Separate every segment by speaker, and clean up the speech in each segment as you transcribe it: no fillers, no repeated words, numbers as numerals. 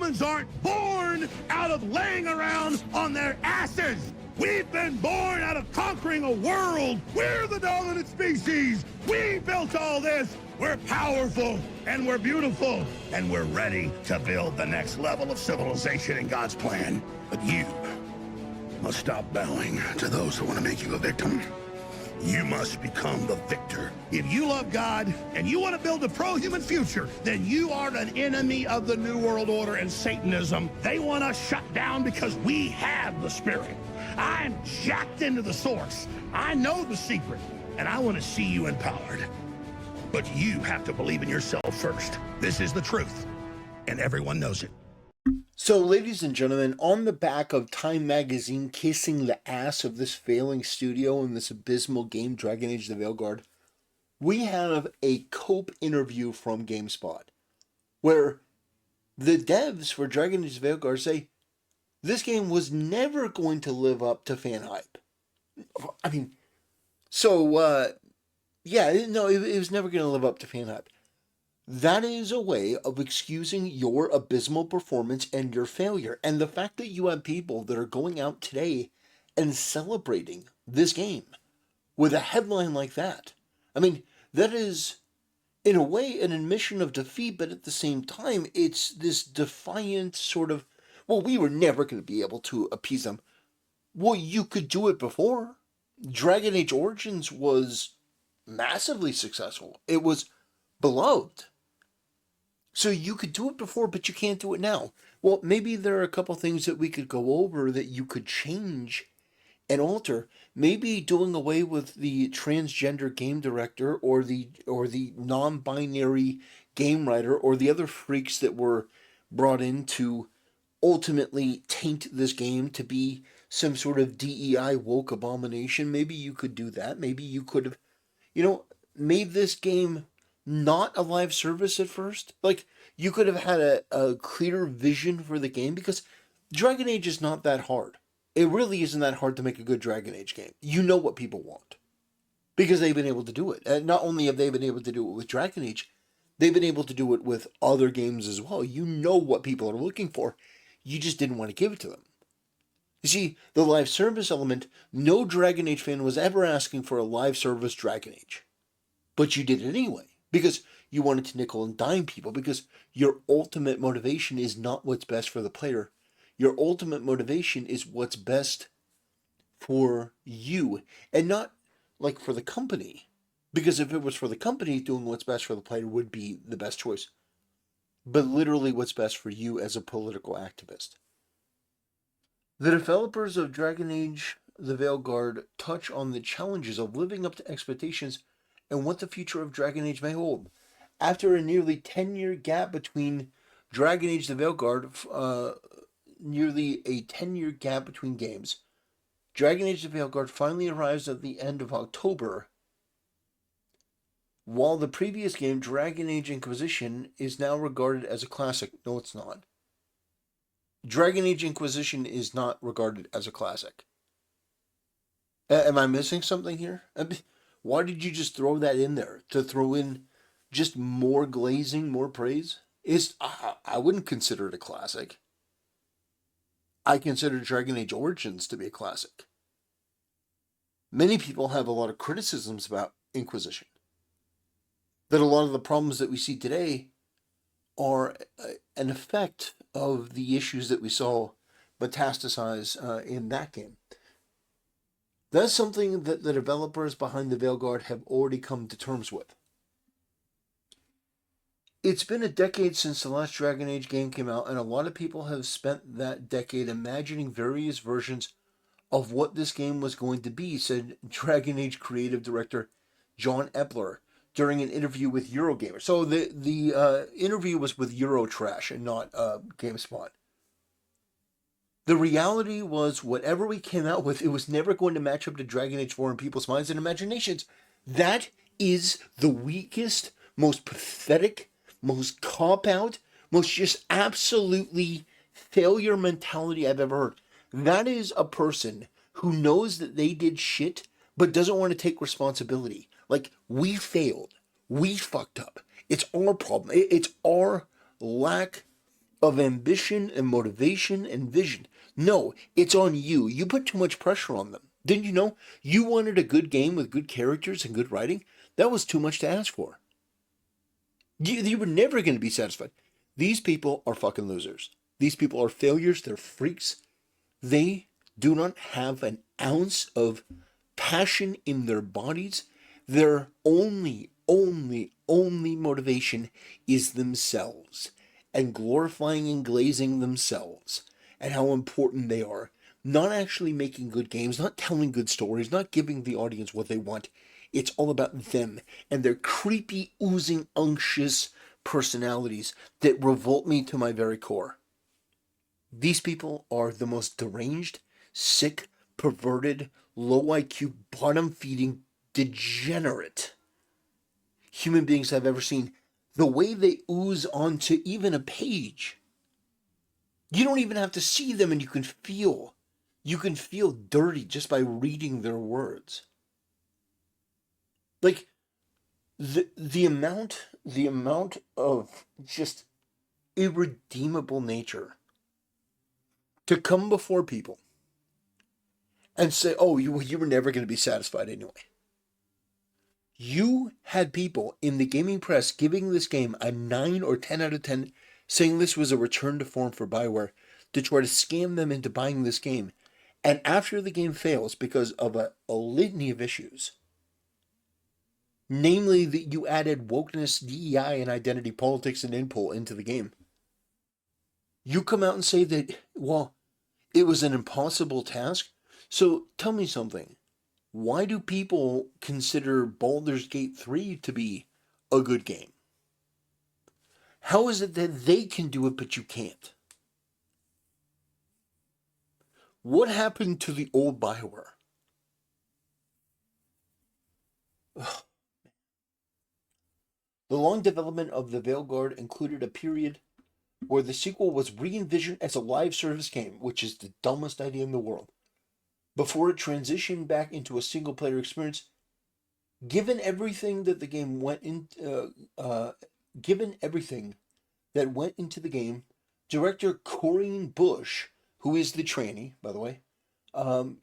Speaker 1: Humans aren't born out of laying around on their asses. We've been born out of conquering a world. We're the dominant species. We built all this. We're powerful, and we're beautiful, and we're ready to build the next level of civilization in God's plan. But you must stop bowing to those who want to make you a victim. You must become the victor. If you love God and you want to build a pro-human future, then you are an enemy of the New World Order and Satanism. They want us shut down because we have the Spirit. I'm jacked into the source. I know the secret, and I want to see you empowered. But you have to believe in yourself first. This is the truth, and everyone knows it.
Speaker 2: So, ladies and gentlemen, on the back of Time Magazine kissing the ass of this failing studio and this abysmal game, Dragon Age the Veilguard, we have a Cope interview from GameSpot, where the devs for Dragon Age the Veilguard say this game was never going to live up to fan hype. I mean, it was never going to live up to fan hype. That is a way of excusing your abysmal performance and your failure. And the fact that you have people that are going out today and celebrating this game with a headline like that, I mean, that is, in a way, an admission of defeat, but at the same time, it's this defiant sort of, well, we were never going to be able to appease them. Well, you could do it before. Dragon Age Origins was massively successful. It was beloved. So you could do it before, but you can't do it now. Well, maybe there are a couple things that we could go over that you could change and alter. Maybe doing away with the transgender game director or the non-binary game writer or the other freaks that were brought in to ultimately taint this game to be some sort of DEI woke abomination. Maybe you could do that. Maybe you could have, made this game not a live service at first. Like, you could have had a clearer vision for the game, because Dragon Age is not that hard. It really isn't that hard to make a good Dragon Age game. You know what people want, because they've been able to do it. And not only have they been able to do it with Dragon Age, they've been able to do it with other games as well. You know what people are looking for. You just didn't want to give it to them. You see, the live service element, no Dragon Age fan was ever asking for a live service Dragon Age. But you did it anyway, because you wanted to nickel and dime people, because your ultimate motivation is not what's best for the player. Your ultimate motivation is what's best for you, and not like for the company. Because if it was for the company, doing what's best for the player would be the best choice. But literally what's best for you as a political activist. The developers of Dragon Age the Veilguard touch on the challenges of living up to expectations and what the future of Dragon Age may hold. After a nearly 10-year gap between Dragon Age the Veilguard, nearly a 10-year gap between games, Dragon Age the Veilguard finally arrives at the end of October, while the previous game, Dragon Age Inquisition, is now regarded as a classic. No, it's not. Dragon Age Inquisition is not regarded as a classic. Am I missing something here? Why did you just throw that in there? To throw in just more glazing, more praise? I wouldn't consider it a classic. I consider Dragon Age Origins to be a classic. Many people have a lot of criticisms about Inquisition. That a lot of the problems that we see today are an effect of the issues that we saw metastasize in that game. That's something that the developers behind the Veilguard have already come to terms with. It's been a decade since the last Dragon Age game came out, and a lot of people have spent that decade imagining various versions of what this game was going to be, said Dragon Age creative director John Epler during an interview with Eurogamer. So the interview was with Eurotrash and not GameSpot. The reality was, whatever we came out with, it was never going to match up to Dragon Age 4 in people's minds and imaginations. That is the weakest, most pathetic, most cop-out, most just absolutely failure mentality I've ever heard. That is a person who knows that they did shit, but doesn't want to take responsibility. Like, we failed. We fucked up. It's our problem. It's our lack of ambition and motivation and vision. No, it's on you. You put too much pressure on them. Didn't you know? You wanted a good game with good characters and good writing? That was too much to ask for. You were never going to be satisfied. These people are fucking losers. These people are failures. They're freaks. They do not have an ounce of passion in their bodies. Their only motivation is themselves and glorifying and glazing themselves and how important they are. Not actually making good games, not telling good stories, not giving the audience what they want. It's all about them and their creepy, oozing, unctuous personalities that revolt me to my very core. These people are the most deranged, sick, perverted, low IQ, bottom-feeding, degenerate human beings I've ever seen. The way they ooze onto even a page. You don't even have to see them and you can feel dirty just by reading their words. Like the amount of just irredeemable nature to come before people and say, oh, you were never going to be satisfied anyway. You had people in the gaming press giving this game a 9 or 10 out of 10, saying this was a return to form for BioWare to try to scam them into buying this game. And after the game fails because of a litany of issues, namely that you added wokeness, DEI, and identity politics and impul into the game, you come out and say that, well, it was an impossible task. So tell me something. Why do people consider Baldur's Gate 3 to be a good game? How is it that they can do it but you can't? What happened to the old BioWare? Ugh. The long development of the Veilguard included a period where the sequel was re-envisioned as a live service game, which is the dumbest idea in the world, before it transitioned back into a single-player experience. Given everything that the game went in, given everything that went into the game, director Corinne Bush, who is the tranny, by the way,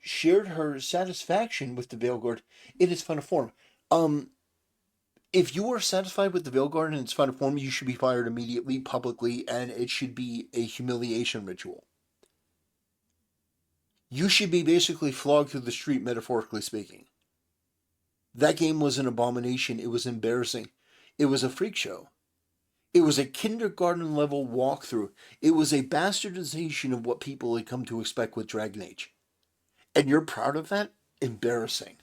Speaker 2: shared her satisfaction with the Veilguard in its final form. If you are satisfied with the Veilguard in its final form, you should be fired immediately, publicly, and it should be a humiliation ritual. You should be basically flogged through the street, metaphorically speaking. That game was an abomination. It was embarrassing. It was a freak show. It was a kindergarten level walkthrough. It was a bastardization of what people had come to expect with Dragon Age. And you're proud of that? Embarrassing.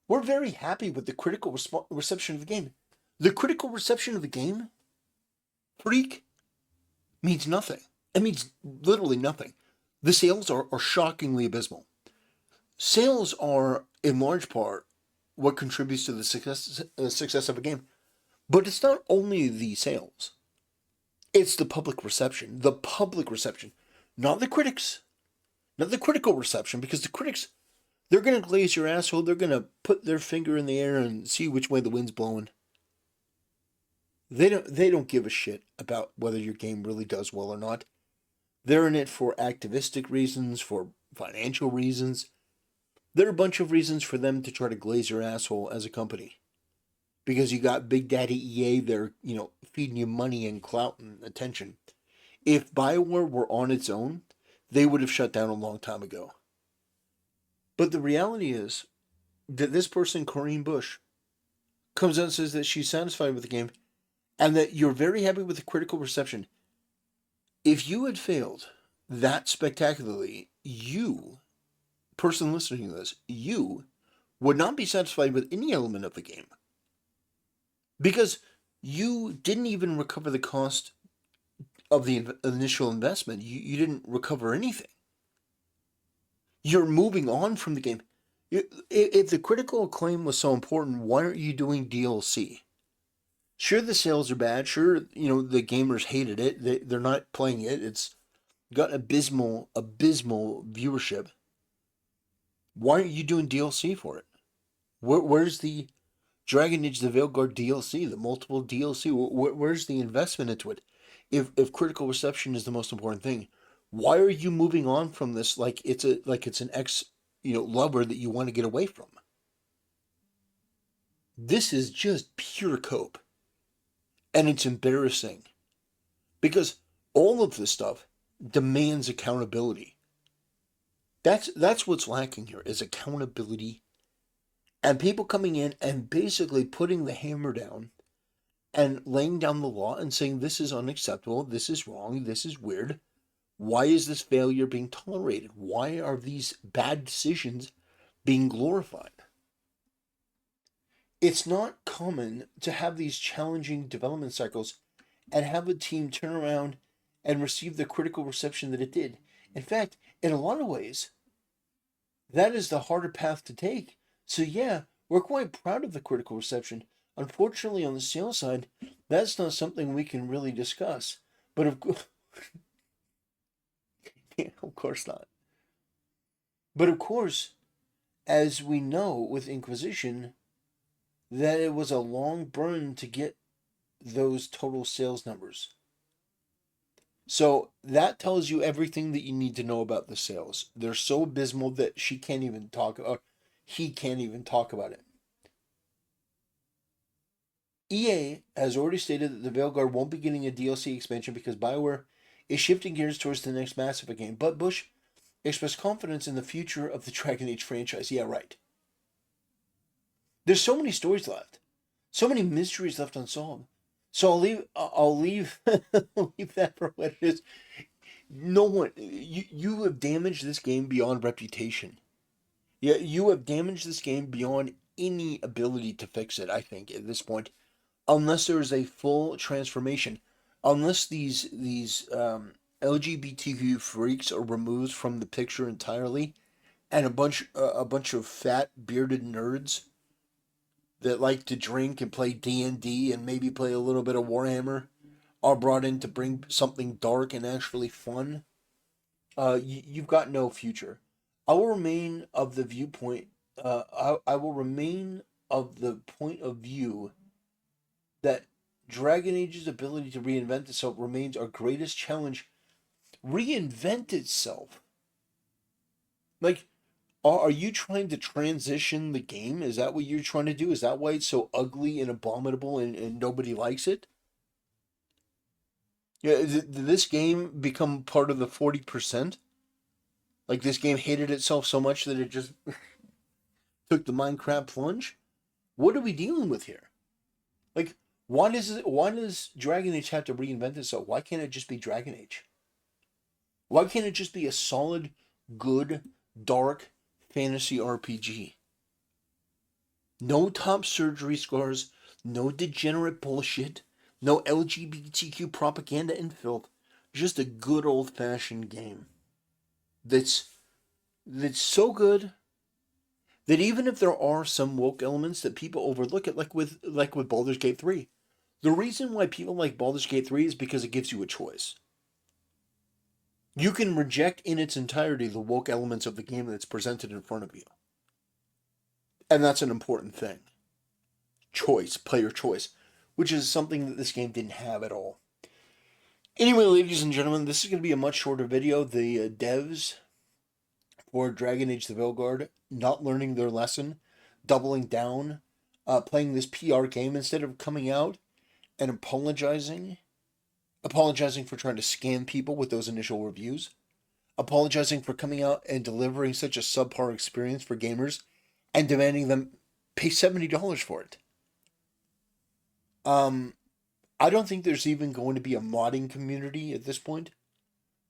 Speaker 2: We're very happy with the critical reception of the game. The critical reception of the game, freak, means nothing. It means literally nothing. The sales are shockingly abysmal. Sales are, in large part, what contributes to the success of a game. But it's not only the sales. It's the public reception. The public reception. Not the critics. Not the critical reception, because the critics, they're going to glaze your asshole. They're going to put their finger in the air and see which way the wind's blowing. They don't give a shit about whether your game really does well or not. They're in it for activistic reasons, for financial reasons. There are a bunch of reasons for them to try to glaze your asshole as a company. Because you got Big Daddy EA there, feeding you money and clout and attention. If BioWare were on its own, they would have shut down a long time ago. But the reality is that this person, Corinne Bush, comes out and says that she's satisfied with the game and that you're very happy with the critical reception. If you had failed that spectacularly, you, person listening to this, you would not be satisfied with any element of the game. Because you didn't even recover the cost of the initial investment. You didn't recover anything. You're moving on from the game. If the critical acclaim was so important, why aren't you doing DLC? Sure, the sales are bad. Sure, the gamers hated it. They're not playing it. It's got abysmal viewership. Why aren't you doing DLC for it? Where's the Dragon Age the Veilguard DLC, the multiple DLC. Where's the investment into it? If critical reception is the most important thing, why are you moving on from this like it's an ex lover that you want to get away from? This is just pure cope, and it's embarrassing because all of this stuff demands accountability. That's what's lacking here is accountability, and people coming in and basically putting the hammer down and laying down the law and saying this is unacceptable, this is wrong, this is weird. Why is this failure being tolerated? Why are these bad decisions being glorified? It's not common to have these challenging development cycles and have a team turn around and receive the critical reception that it did. In fact, in a lot of ways, that is the harder path to take. So yeah, we're quite proud of the critical reception. Unfortunately, on the sales side, that's not something we can really discuss. But of course, yeah, of course not. But of course, as we know with Inquisition, that it was a long burn to get those total sales numbers. So that tells you everything that you need to know about the sales. They're so abysmal that she can't even talk, or he can't even talk about it. EA has already stated that the Veilguard won't be getting a DLC expansion because BioWare is shifting gears towards the next Mass Effect game. But Bush expressed confidence in the future of the Dragon Age franchise. Yeah, right. There's so many stories left, so many mysteries left unsolved. So I'll leave leave that for what it is. No one, you have damaged this game beyond reputation. Yeah, you have damaged this game beyond any ability to fix it. I think at this point, unless there is a full transformation, unless these LGBTQ freaks are removed from the picture entirely, and a bunch of fat bearded nerds that like to drink and play D&D and maybe play a little bit of Warhammer are brought in to bring something dark and actually fun, you've got no future. I will remain of the viewpoint. I will remain of the point of view that Dragon Age's ability to reinvent itself remains our greatest challenge. Reinvent itself. Like, are you trying to transition the game? Is that what you're trying to do? Is that why it's so ugly and abominable and nobody likes it? Yeah, did this game become part of the 40%? Like this game hated itself so much that it just took the Minecraft plunge? What are we dealing with here? Like, why does Dragon Age have to reinvent itself? Why can't it just be Dragon Age? Why can't it just be a solid, good, dark fantasy RPG? No top surgery scars, no degenerate bullshit, no LGBTQ propaganda and filth. Just a good old-fashioned game. That's so good that even if there are some woke elements that people overlook it, like with Baldur's Gate 3. The reason why people like Baldur's Gate 3 is because it gives you a choice. You can reject in its entirety the woke elements of the game that's presented in front of you. And that's an important thing. Choice, player choice, which is something that this game didn't have at all. Anyway, ladies and gentlemen, this is going to be a much shorter video. The devs for Dragon Age the Veilguard not learning their lesson, doubling down, playing this PR game instead of coming out and apologizing for trying to scam people with those initial reviews, apologizing for coming out and delivering such a subpar experience for gamers and demanding them pay $70 for it. I don't think there's even going to be a modding community at this point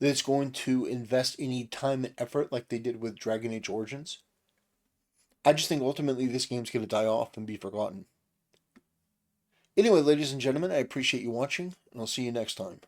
Speaker 2: that's going to invest any time and effort like they did with Dragon Age Origins. I just think ultimately this game's going to die off and be forgotten. Anyway, ladies and gentlemen, I appreciate you watching, and I'll see you next time.